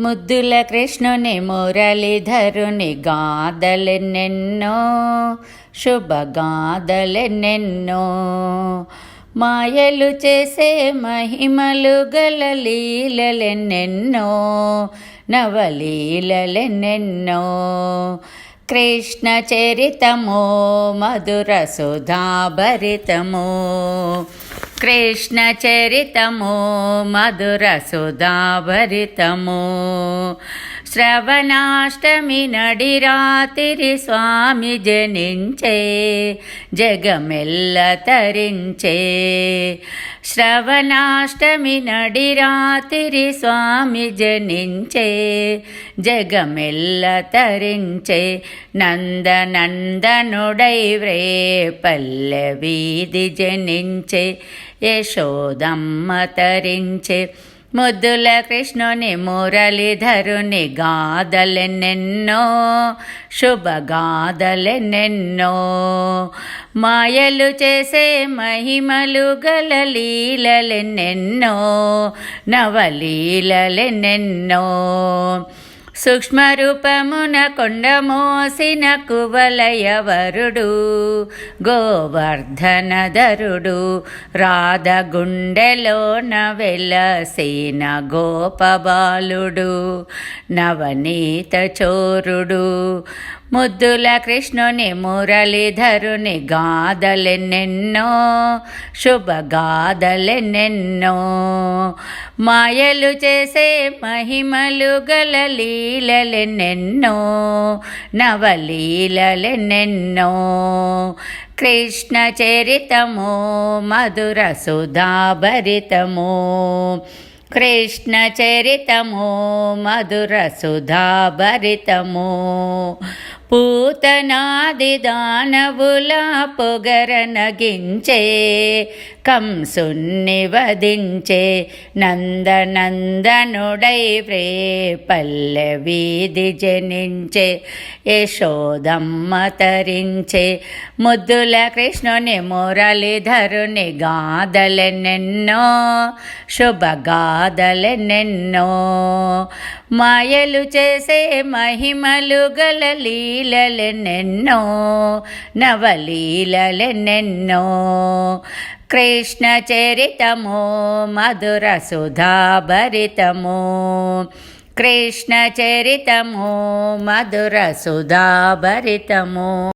ముద్దుల కృష్ణుని మురళీధరుని గాథలెన్నెన్నో, శుభగాథలెన్నెన్నో, మాయలు చేసే మహిమలు గల లీలలెన్నెన్నో, నవలీలలెన్నెన్నో. కృష్ణ చరితమో మధుర సుధాభరితమో, కృష్ణ చరితమో మధుర సుధాభరితము. శ్రవణాష్టమి నడి రాత్రి స్వామి జనించే, జగమెల్ల తరించే. శ్రవణాష్టమి నడి రాత్రి స్వామి జనించే, జగమెల్ల తరించే. నందనందనుడై వ్రే పల్లె వీధి జనించే, యశోదమ్మ తరించే. ముద్దుల కృష్ణుని మురళీధరుని గాథలెన్నెన్నో, శుభగాథలెన్నెన్నో, మాయలు చేసే మహిమలు గల లీలలెన్నెన్నో, నవలీలలెన్నెన్నో. సూక్ష్మరూపమున కొండమోసిన కువలయవరుడు, గోవర్ధనధరుడు, రాధ గుండెలోన వెలసిన గోపబాలుడు, నవనీత చోరుడు. ముద్దుల కృష్ణుని మురళీధరుని గాథలెన్నెన్నో, శుభగాథలెన్నెన్నో, మాయలు చేసే మహిమలు గల లీలలెన్నెన్నో, నవలీలలెన్నెన్నో. కృష్ణ చరితమో మధుర సుధాభరితమో, కృష్ణ చరితమో మధుర సుధాభరితమో. పూతనాది దానవుల పొగరనగించే, కంసుని వధించే. నందనందనుడై వ్రే పల్లె వీధి జనించే, యశోదమ్మ తరించే. ముద్దుల కృష్ణుని మురళీధరుని గాథలెన్నెన్నో, శుభగాథలెన్నెన్నో, మాయలు చేసే మహిమలు గల లీలలెన్నెన్నో, నవలీలలెన్నెన్నో. కృష్ణ చరితమో మధుర సుధాభరితమో, కృష్ణ చరితమో మధుర సుధాభరితమో.